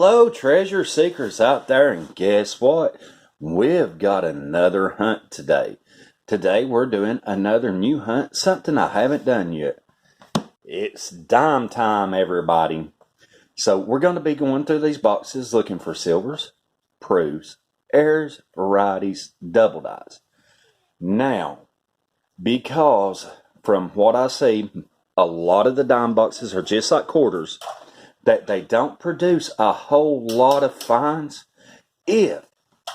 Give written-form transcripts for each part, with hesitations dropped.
Hello, treasure seekers out there, and guess what? We've got another hunt today. Today we're doing another new hunt, something I haven't done yet. It's dime time, everybody. So we're going to be going through these boxes looking for silvers, proofs, errors, varieties, double dies. Now, because from what I see, a lot of the dime boxes are just like quarters, that they don't produce a whole lot of finds. If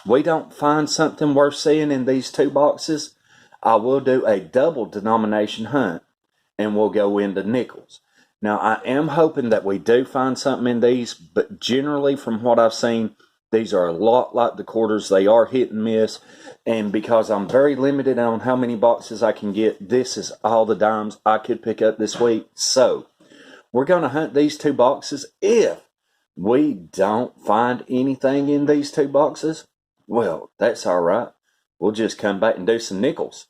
we don't find something worth seeing in these two boxes, I will do a double denomination hunt and we'll go into nickels. Now, I am hoping that we do find something in these, but generally from what I've seen, these are a lot like the quarters. They are hit and miss, and because I'm very limited on how many boxes I can get, this is all the dimes I could pick up this week. So we're going to hunt these two boxes. If we don't find anything in these two boxes, well, that's all right. We'll just come back and do some nickels.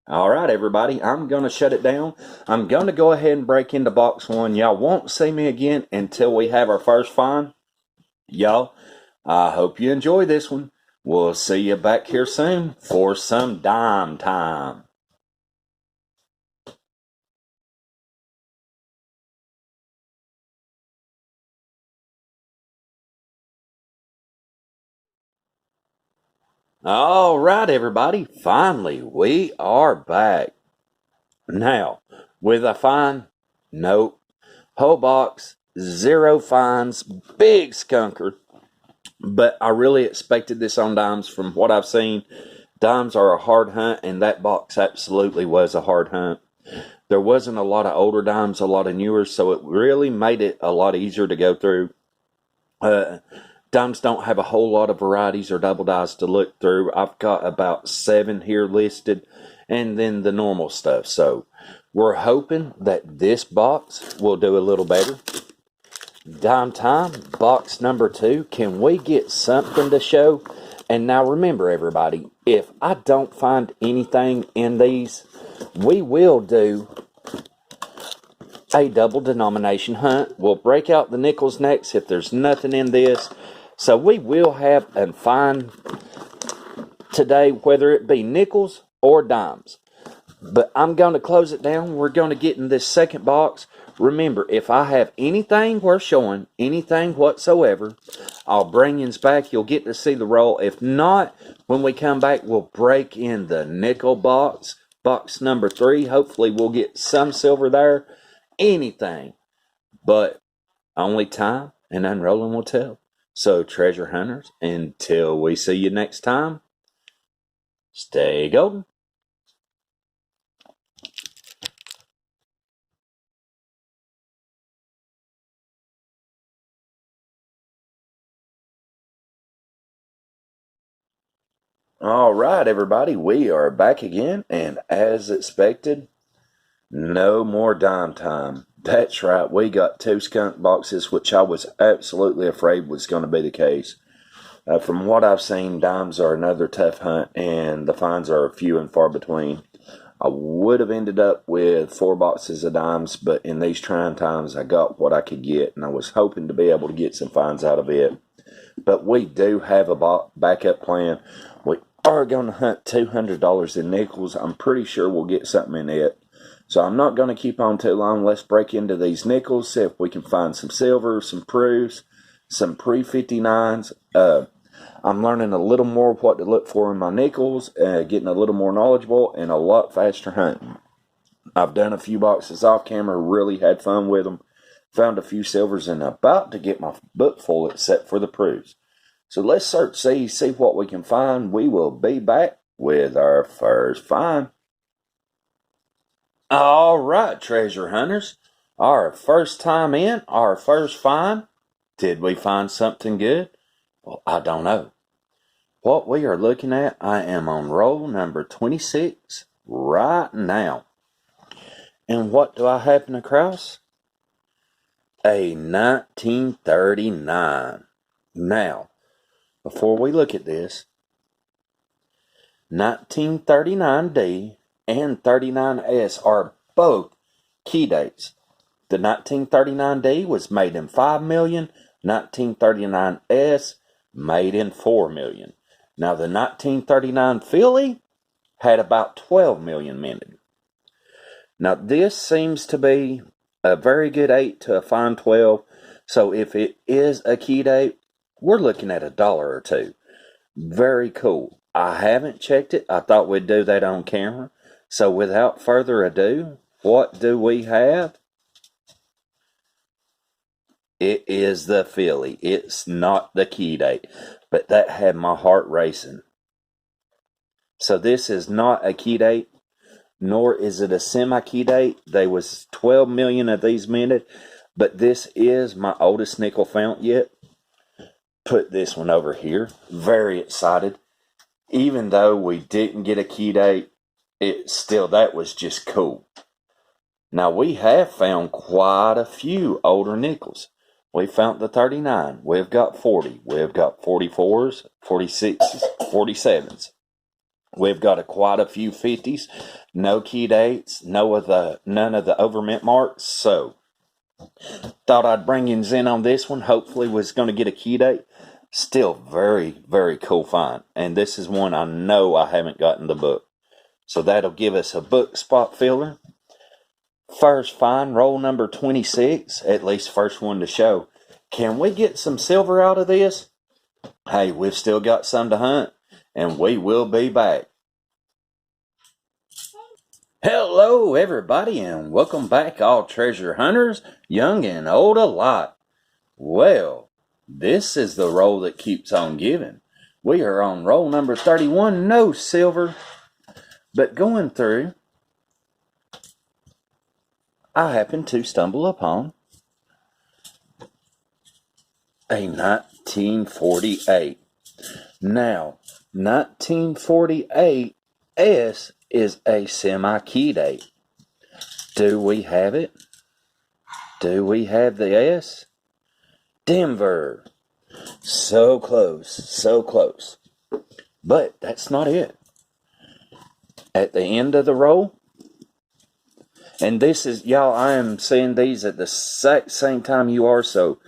All right, everybody, I'm going to shut it down. I'm going to go ahead and break into box one. Y'all won't see me again until we have our first find. Y'all, I hope you enjoy this one. We'll see you back here soon for some dime time. All right, everybody. Finally, we are back. Now, with a find, nope. Whole box, zero finds, big skunker. But I really expected this on dimes from what I've seen. Dimes are a hard hunt, and that box absolutely was a hard hunt. There wasn't a lot of older dimes, a lot of newer, so it really made it a lot easier to go through. Dimes don't have a whole lot of varieties or double dies to look through. I've got about 7 here listed, and then the normal stuff. So we're hoping that this box will do a little better. Dime time, box number 2. Can we get something to show? And now remember, everybody, if I don't find anything in these, we will do a double denomination hunt. We'll break out the nickels next if there's nothing in this. So we will have a find today, whether it be nickels or dimes. But I'm going to close it down. We're going to get in this second box. Remember, if I have anything worth showing, anything whatsoever, I'll bring yous back. You'll get to see the roll. If not, when we come back, we'll break in the nickel box. Box number 3. Hopefully we'll get some silver there. Anything. But only time and unrolling will tell. So, treasure hunters, until we see you next time, stay golden. All right, everybody, we are back again, and as expected, no more dime time. That's right, we got 2 skunk boxes, which I was absolutely afraid was going to be the case. From what I've seen, dimes are another tough hunt, and the finds are few and far between. I would have ended up with 4 boxes of dimes, but in these trying times, I got what I could get, and I was hoping to be able to get some finds out of it. But we do have a backup plan. We are going to hunt $200 in nickels. I'm pretty sure we'll get something in it. So I'm not going to keep on too long. Let's break into these nickels, see if we can find some silver, some proofs, some pre-59s. I'm learning a little more what to look for in my nickels, getting a little more knowledgeable, and a lot faster hunting. I've done a few boxes off camera, really had fun with them. Found a few silvers and about to get my book full except for the proofs. So let's see what we can find. We will be back with our first find. All right, treasure hunters. Our first time in, our first find. Did we find something good? Well, I don't know. What we are looking at, I am on roll number 26 right now. And what do I happen across? A 1939. Now, before we look at this, 1939D and 39S are both key dates. The 1939D was made in 5 million, 1939S made in 4 million. Now the 1939 Philly had about 12 million minted. Now this seems to be a very good 8 to a fine 12. So if it is a key date, we're looking at $1 or $2. Very cool. I haven't checked it. I thought we'd do that on camera. So without further ado, what do we have? It is the Philly. It's not the key date. But that had my heart racing. So this is not a key date, nor is it a semi-key date. There was 12 million of these minted. But this is my oldest nickel found yet. Put this one over here. Very excited. Even though we didn't get a key date, that was just cool. Now we have found quite a few older nickels. We found the 39. We've got 40. We've got 44s, 46s, 47s. We've got quite a few 50s. No key dates. None of the overmint marks. So thought I'd bring you in on this one. Hopefully was going to get a key date. Still very, very cool find. And this is one I know I haven't got in the book. So that'll give us a book spot filler. First find, roll number 26. At least first one to show. Can we get some silver out of this? Hey, we've still got some to hunt. And we will be back. Hello, everybody, and welcome back, all treasure hunters, young and old alike. Well, this is the roll that keeps on giving. We are on roll number 31, no silver. But going through, I happened to stumble upon a 1948. Now, 1948S is a semi-key date. Do we have it? Do we have the S? Denver. So close, so close. But that's not it. At the end of the roll, and this is, y'all, I am saying these at the same time you are, so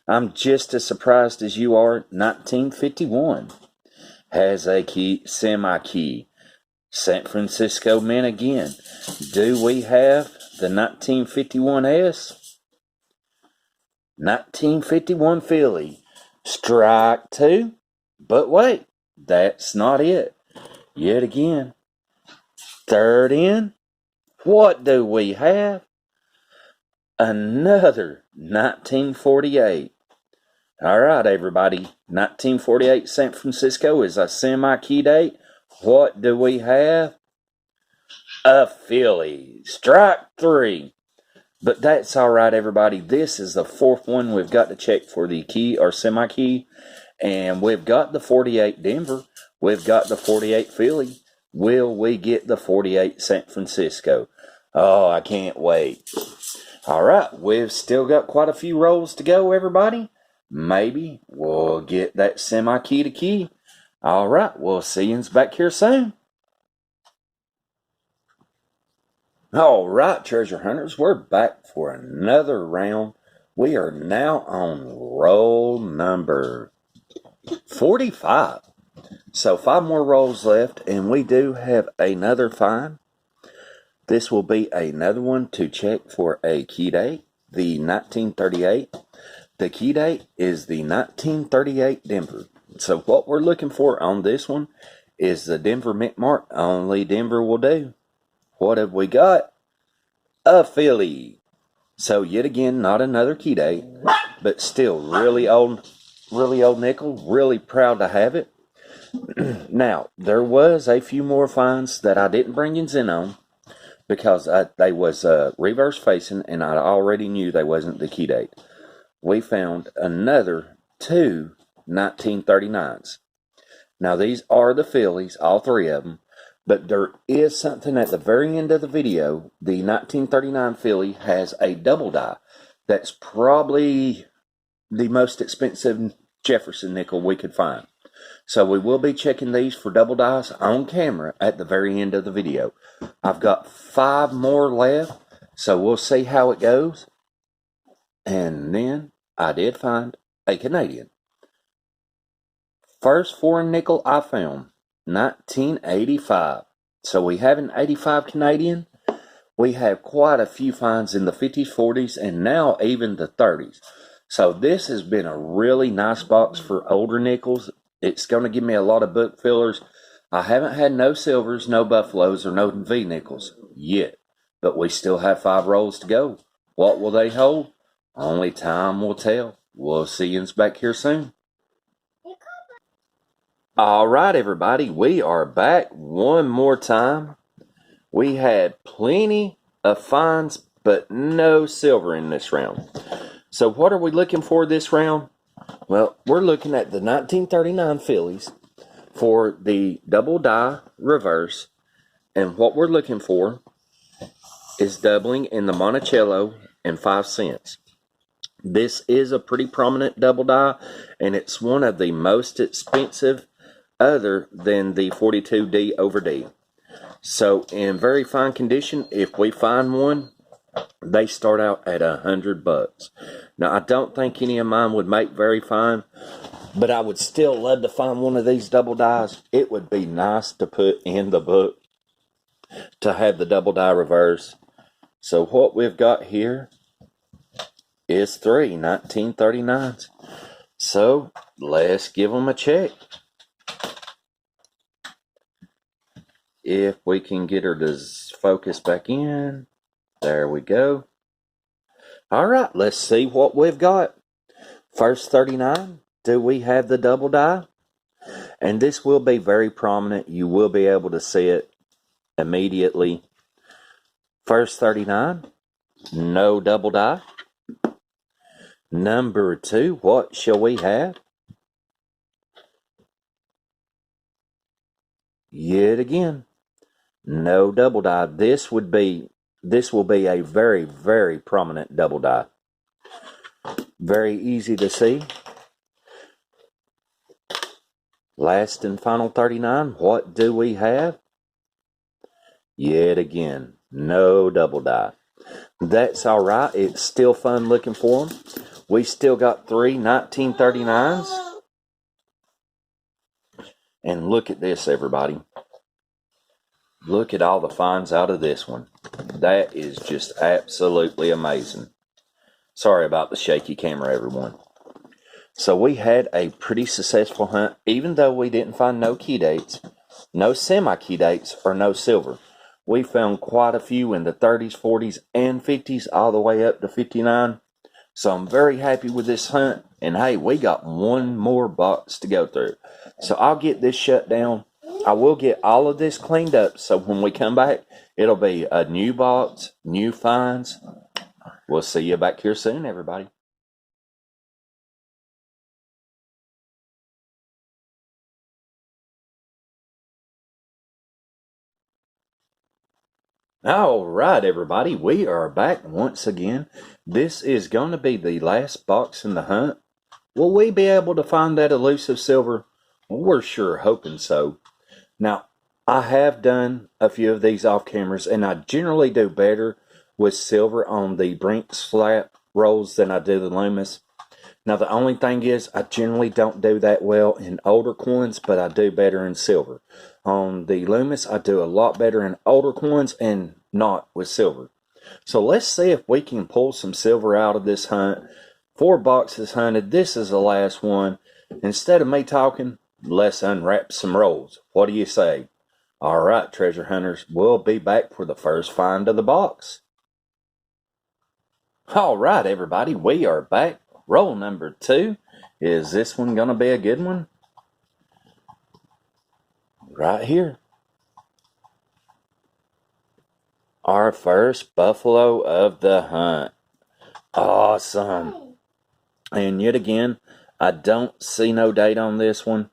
I'm just as surprised as you are. 1951 has a key, semi-key. San Francisco Mint again. Do we have the 1951S? 1951 Philly. Strike 2. But wait, that's not it. Yet again. Third in. What do we have? Another 1948. All right, everybody. 1948 San Francisco is a semi-key date. What do we have? A Philly. Strike 3. But that's all right, everybody. This is the fourth one we've got to check for the key or semi-key. And we've got the 48 Denver. We've got the 48 Philly. Will we get the 48 San Francisco? Oh, I can't wait. All right. We've still got quite a few rolls to go, everybody. Maybe we'll get that semi-key to key. All right, we'll see you back here soon. All right, treasure hunters, we're back for another round. We are now on roll number 45. So 5 more rolls left, and we do have another find. This will be another one to check for a key date, the 1938. The key date is the 1938 Denver. So what we're looking for on this one is the Denver mint mark. Only Denver will do. What have we got? A Philly. So yet again, not another key date, but still really old nickel. Really proud to have it. Now, there was a few more finds that I didn't bring in on because they was reverse facing, and I already knew they wasn't the key date. We found another 2 1939s. Now these are the Phillies, all 3 of them, but there is something at the very end of the video. The 1939 Philly has a double die. That's probably the most expensive Jefferson nickel we could find. So we will be checking these for double dies on camera at the very end of the video. I've got 5 more left, so we'll see how it goes. And then I did find a Canadian. First foreign nickel I found, 1985. So we have an 85 Canadian. We have quite a few finds in the 50s, 40s, and now even the 30s. So this has been a really nice box for older nickels. It's going to give me a lot of book fillers. I haven't had no silvers, no buffaloes, or no V nickels yet. But we still have 5 rolls to go. What will they hold? Only time will tell. We'll see you back here soon. All right, everybody. We are back one more time. We had plenty of finds, but no silver in this round. So what are we looking for this round? Well, we're looking at the 1939 Phillies for the double die reverse. And what we're looking for is doubling in the Monticello and 5 cents. This is a pretty prominent double die, and it's one of the most expensive other than the 42D over D. So in very fine condition, if we find one, they start out at $100. Now, I don't think any of mine would make very fine, but I would still love to find one of these double dies. It would be nice to put in the book to have the double die reverse. So what we've got here is 3 1939s. So let's give them a check. If we can get her to focus back in. There we go. All right, let's see what we've got. First 39, do we have the double die? And this will be very prominent. You will be able to see it immediately. First 39, no double die. Number 2, what shall we have? Yet again, no double die. This will be a very, very prominent double die. Very easy to see. Last and final 39, what do we have? Yet again, no double die. That's all right. It's still fun looking for them. We still got 3 1939s. And look at this, everybody. Look at all the finds out of this one. That is just absolutely amazing. Sorry about the shaky camera, everyone. So we had a pretty successful hunt, even though we didn't find no key dates, no semi-key dates, or no silver. We found quite a few in the 30s, 40s, and 50s, all the way up to 59. So I'm very happy with this hunt. And hey, we got one more box to go through. So I'll get this shut down. I will get all of this cleaned up. So when we come back, it'll be a new box, new finds. We'll see you back here soon, everybody. All right, everybody, we are back once again. This is going to be the last box in the hunt. Will we be able to find that elusive silver? Well, we're sure hoping so. Now, I have done a few of these off cameras, and I generally do better with silver on the Brinks flat rolls than I do the Loomis. Now, the only thing is, I generally don't do that well in older coins, but I do better in silver. On the Loomis, I do a lot better in older coins and not with silver. So let's see if we can pull some silver out of this hunt. 4 boxes hunted. This is the last one. Instead of me talking, let's unwrap some rolls. What do you say? All right, treasure hunters, we'll be back for the first find of the box. All right, everybody, we are back. Roll number 2. Is this one going to be a good one? Right here. Our first buffalo of the hunt. Awesome. And yet again, I don't see no date on this one.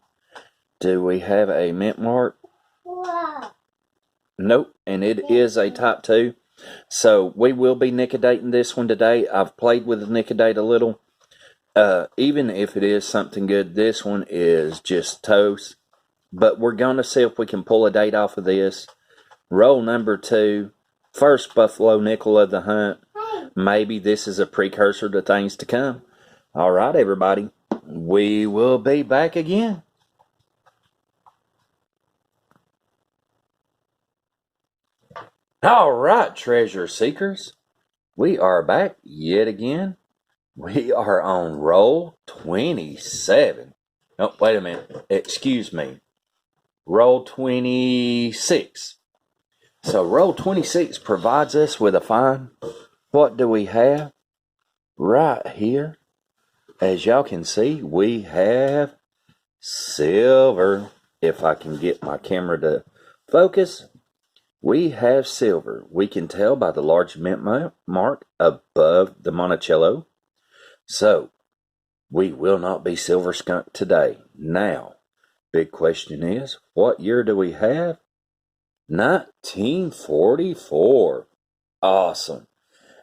Do we have a mint mark? Nope, and it is a type 2. So we will be nickodating this one today. I've played with the nickodate a little. Even if it is something good, this one is just toast. But we're going to see if we can pull a date off of this. Roll number 2. First buffalo nickel of the hunt. Maybe this is a precursor to things to come. All right, everybody. we will be back again. All right, treasure seekers. We are back yet again. We are on roll 27. Oh, wait a minute. Excuse me. Roll 26. So roll 26 provides us with a find. What do we have? Right here, as y'all can see, we have silver. If I can get my camera to focus, we have silver. We can tell by the large mint mark above the Monticello. So, we will not be silver skunk today. Now, big question is, what year do we have? 1944. Awesome.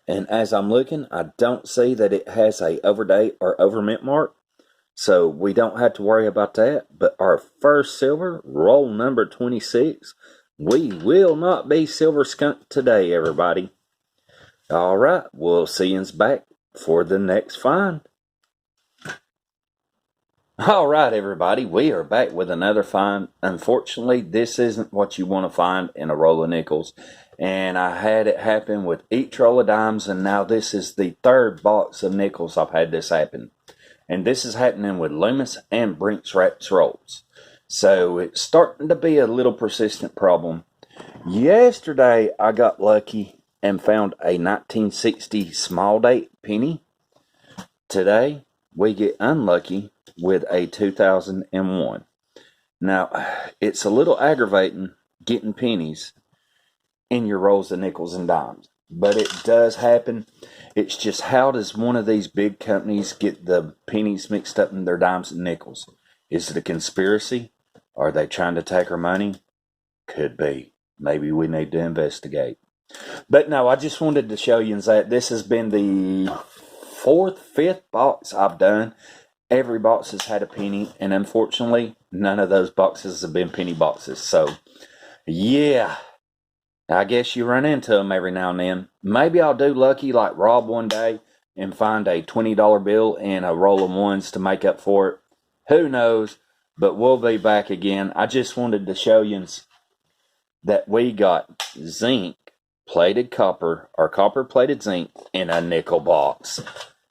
And as I'm looking, I don't see that it has a overdate or overmint mark. So we don't have to worry about that. But our first silver, roll number 26, we will not be silver skunk today, everybody. All right, we'll see you back for the next find. All right, everybody, we are back with another find. Unfortunately, this isn't what you want to find in a roll of nickels. And I had it happen with each roll of dimes, and now this is the third box of nickels I've had this happen. And this is happening with Loomis and Brinks Wraps rolls. So it's starting to be a little persistent problem. Yesterday, I got lucky and found a 1960 small date penny. Today, we get unlucky with a 2001. Now, it's a little aggravating getting pennies in your rolls of nickels and dimes, but it does happen. It's just, how does one of these big companies get the pennies mixed up in their dimes and nickels? Is it a conspiracy? Are they trying to take our money? Could be. Maybe we need to investigate. But no, I just wanted to show you that this has been the fifth box I've done. Every box has had a penny, and unfortunately, none of those boxes have been penny boxes. So, yeah, I guess you run into them every now and then. Maybe I'll do lucky like Rob one day and find a $20 bill and a roll of ones to make up for it. Who knows? But we'll be back again. I just wanted to show you that we got zinc plated copper, or copper plated zinc, in a nickel box.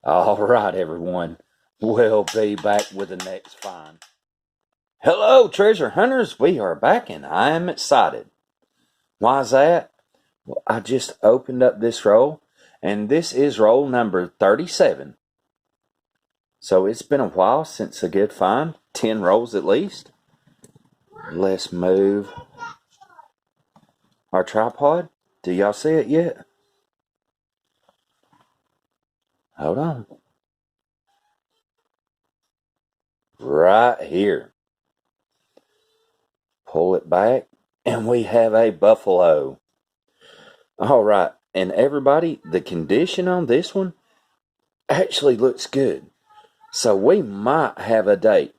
All right, everyone. We'll be back with the next find. Hello, treasure hunters. We are back, and I am excited. Why is that? Well, I just opened up this roll, and this is roll number 37. So it's been a while since a good find. 10 rolls at least. Let's move our tripod. Do y'all see it yet? Hold on. Right here. Pull it back, and we have a buffalo. All right, and everybody, the condition on this one actually looks good. So we might have a date.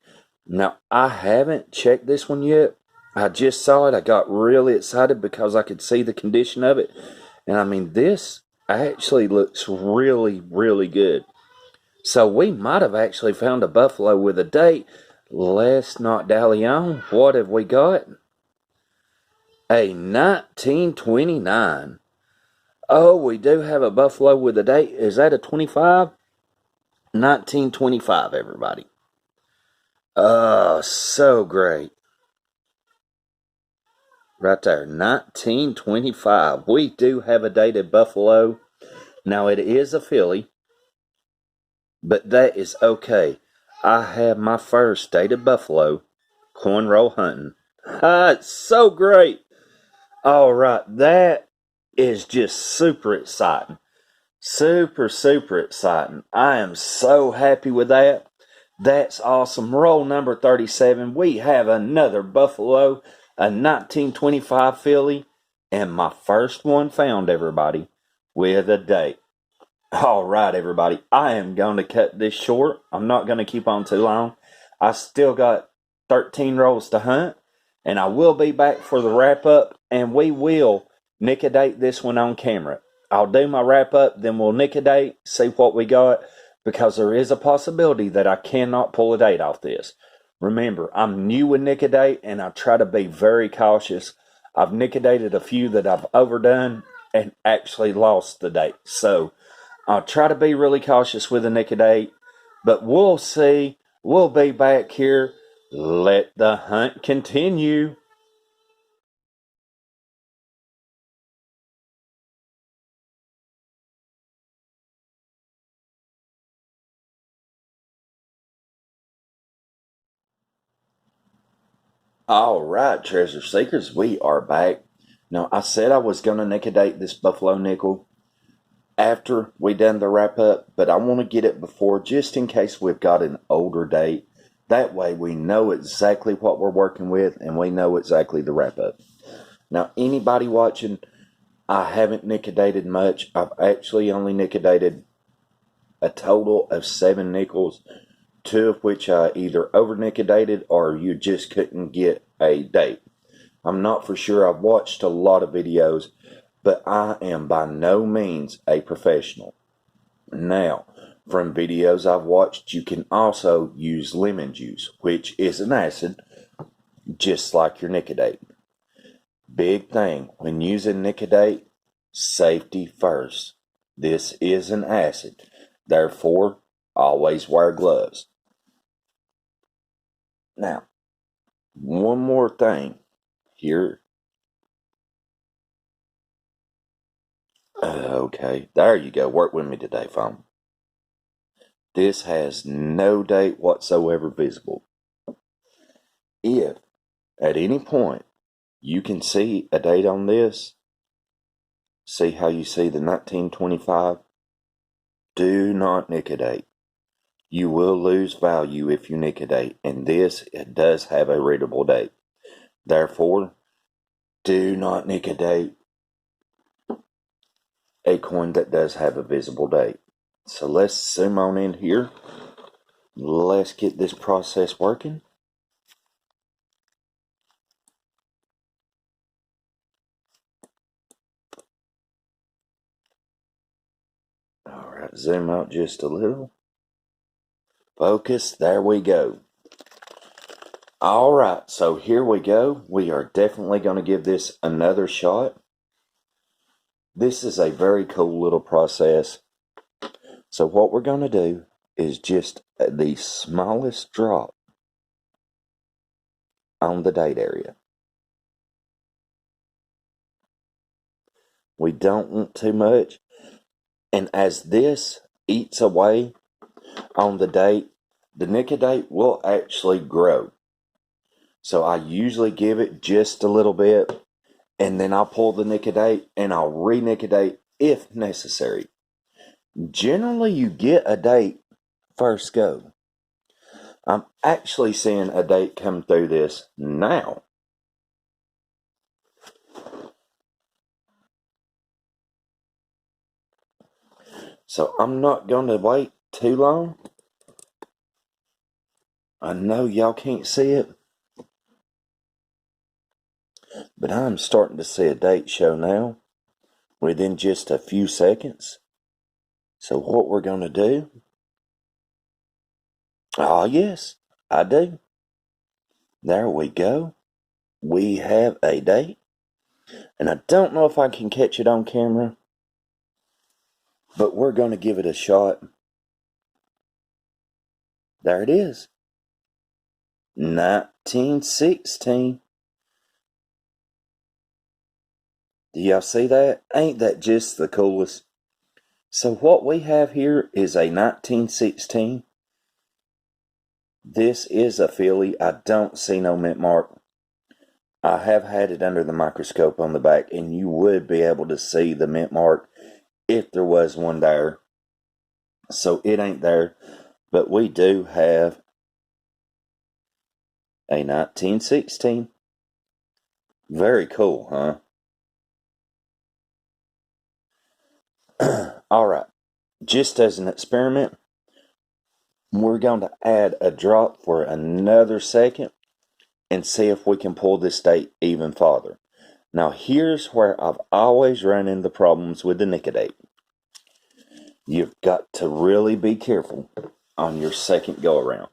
Now, I haven't checked this one yet. I just saw it. I got really excited because I could see the condition of it. And I mean, this actually looks really, really good. So we might have actually found a buffalo with a date. Let's not dally on. What have we got? A 1929. Oh, we do have a buffalo with a date. Is that a 25? 1925, everybody. Oh, so great. Right there, 1925. We do have a dated buffalo. Now, it is a filly, but that is okay. I have my first dated buffalo corn roll hunting. It's so great. All right, that is just super exciting. Super, super exciting. I am so happy with that. That's awesome. Roll number 37. We have another buffalo, a 1925 filly, and my first one found, everybody, with a date. All right, everybody. I am going to cut this short. I'm not going to keep on too long. I still got 13 rolls to hunt, and I will be back for the wrap up, and we will nick-a-date this one on camera. I'll do my wrap up, then we'll nick-a-date, see what we got. because there is a possibility that I cannot pull a date off this. Remember, I'm new with nick a date and I try to be very cautious. I've nick a dated a few that I've overdone and actually lost the date. So I'll try to be really cautious with a nick a date, but we'll see. We'll be back here. Let the hunt continue. All right, treasure seekers, we are back. Now, I said I was going to nick a date this buffalo nickel after we done the wrap up, but I want to get it before just in case we've got an older date. That way we know exactly what we're working with and we know exactly the wrap up. Now, anybody watching, I haven't nickel-dated much. I've actually only nickel-dated a total of 7 nickels, 2 of which I either over nickel-dated or you just couldn't get a date. I'm not for sure. I've watched a lot of videos, but I am by no means a professional. Now, from videos I've watched, you can also use lemon juice, which is an acid, just like your nicodate. Big thing, when using nicodate, safety first. This is an acid. Therefore, always wear gloves. Now, one more thing here. Okay, there you go. Work with me today, phone. This has no date whatsoever visible. If at any point you can see a date on this, see how you see the 1925? Do not nicodate. You will lose value if you nicodate, and this it does have a readable date. Therefore, do not nicodate a coin that does have a visible date. So let's zoom on in here. Let's get this process working. Alright, zoom out just a little. Focus, there we go. Alright, so here we go. We are definitely going to give this another shot. This is a very cool little process. So what we're going to do is just the smallest drop on the date area. We don't want too much. And as this eats away on the date, the nicodate will actually grow. So I usually give it just a little bit, and then I'll pull the nicodate and I'll re-nicodate if necessary. Generally, you get a date first go. I'm actually seeing a date come through this now. So I'm not going to wait too long. I know y'all can't see it, but I'm starting to see a date show now within just a few seconds. So what we're going to do, yes, I do. There we go. We have a date. And I don't know if I can catch it on camera, but we're going to give it a shot. There it is. 1916. Do y'all see that? Ain't that just the coolest? So what we have here is a 1916. This is a Philly. I don't see no mint mark. I have had it under the microscope on the back, and you would be able to see the mint mark if there was one there. So it ain't there, but we do have a 1916. Very cool, huh? Alright, just as an experiment, we're going to add a drop for another second and see if we can pull this date even farther. Now here's where I've always run into problems with the nicodate. You've got to really be careful on your second go around.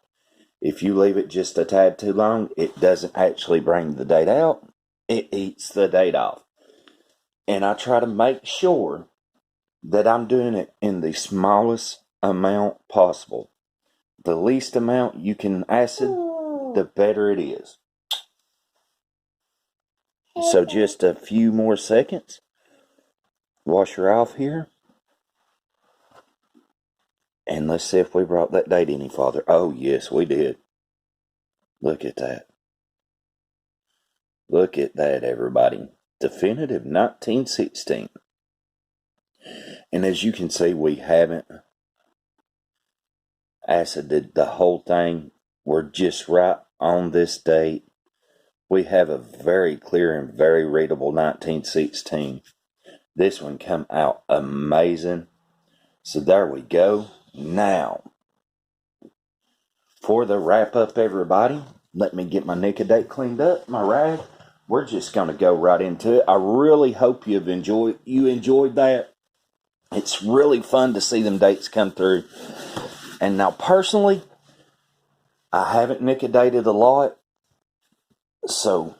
If you leave it just a tad too long, it doesn't actually bring the date out. It eats the date off. And I try to make sure that I'm doing it in the smallest amount possible. The least amount you can acid, the better it is. So just a few more seconds. Wash her off here. And let's see if we brought that date any farther. Oh, yes, we did. Look at that. Look at that, everybody. Definitive 1916. And as you can see, we haven't acided the whole thing. We're just right on this date. We have a very clear and very readable 1916. This one come out amazing. So there we go. Now, for the wrap up, everybody, let me get my nickel date cleaned up, my rag. We're just going to go right into it. I really hope you enjoyed that. It's really fun to see them dates come through. And now, personally, I haven't nickel dated a lot. So,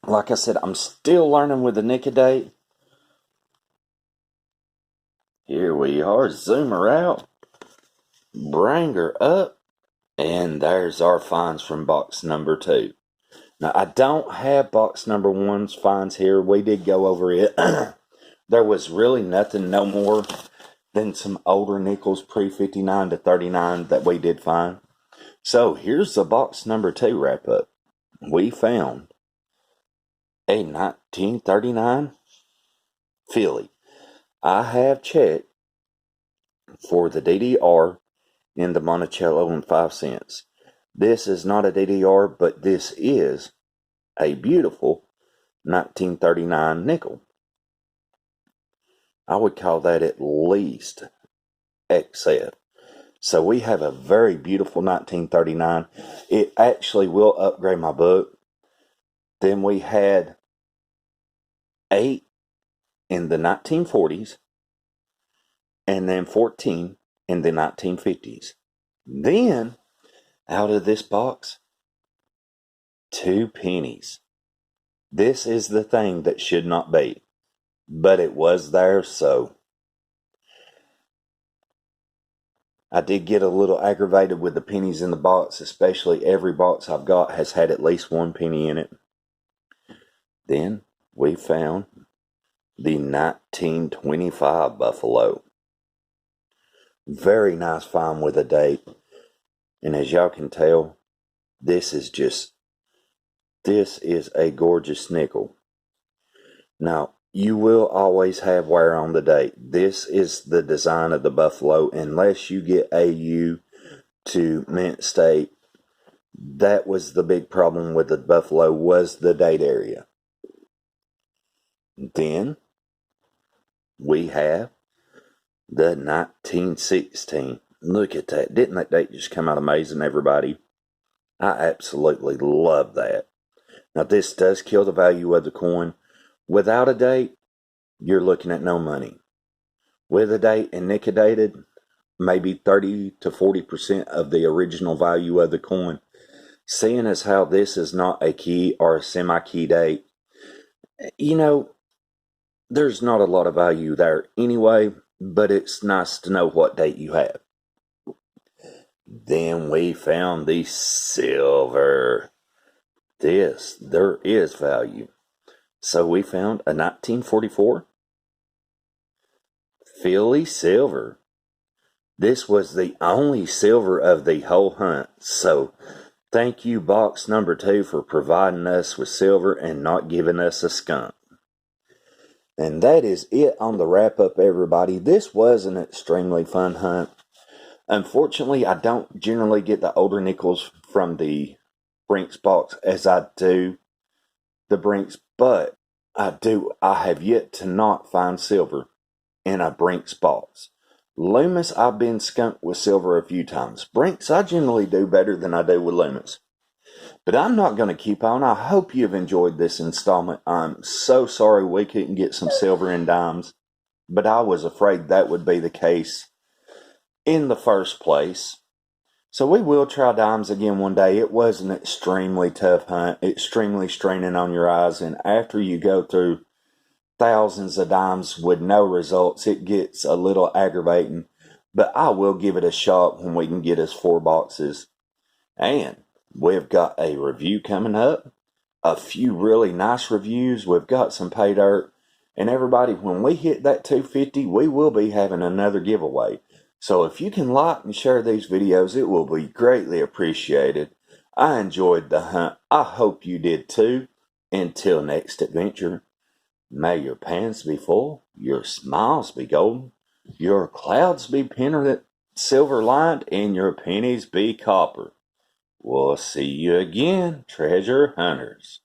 like I said, I'm still learning with the nickel date. Here we are. Zoom her out. Bring her up. And there's our finds from box number 2. Now, I don't have box number 1's finds here. We did go over it. There was really nothing, no more than some older nickels pre-59 to 39 that we did find. So, here's the box number 2 wrap up. We found a 1939 Philly. I have checked for the DDR in the Monticello and 5 cents. This is not a DDR, but this is a beautiful 1939 nickel. I would call that at least XF. So we have a very beautiful 1939. It actually will upgrade my book. Then we had 8 in the 1940s, and then 14 in the 1950s. Then, out of this box, 2 pennies. This is the thing that should not be, but it was there, so I did get a little aggravated with the pennies in the box, especially every box I've got has had at least 1 penny in it. Then we found the 1925 Buffalo. Very nice find with a date. And as y'all can tell, this is a gorgeous nickel. Now, you will always have wear on the date. This is the design of the Buffalo. Unless you get AU to mint state, that was the big problem with the Buffalo, was the date area. Then we have the 1916. Look at that. Didn't that date just come out amazing, everybody? I absolutely love that. Now, this does kill the value of the coin. Without a date, you're looking at no money. With a date and nickel dated, maybe 30 to 40% of the original value of the coin. Seeing as how this is not a key or a semi-key date, there's not a lot of value there anyway, but it's nice to know what date you have. Then we found the silver. There is value. So we found a 1944 Philly silver. This was the only silver of the whole hunt. So thank you, box number 2, for providing us with silver and not giving us a skunk. And that is it on the wrap up, everybody. This was an extremely fun hunt. Unfortunately, I don't generally get the older nickels from the Brinks box as I do the Brinks, but I have yet to not find silver in a Brinks box. Loomis, I've been skunked with silver a few times. Brinks, I generally do better than I do with Loomis. But I'm not going to keep on. I hope you've enjoyed this installment. I'm so sorry we couldn't get some silver and dimes. but I was afraid that would be the case in the first place. So we will try dimes again one day. It was an extremely tough hunt, extremely straining on your eyes, and after you go through thousands of dimes with no results, it gets a little aggravating. But I will give it a shot when we can get us 4 boxes. And we've got a review coming up, a few really nice reviews. We've got some pay dirt. And everybody, when we hit that 250, we will be having another giveaway. So if you can like and share these videos, it will be greatly appreciated. I enjoyed the hunt. I hope you did too. Until next adventure, may your pans be full, your smiles be golden, your clouds be painted silver lined, and your pennies be copper. We'll see you again, treasure hunters.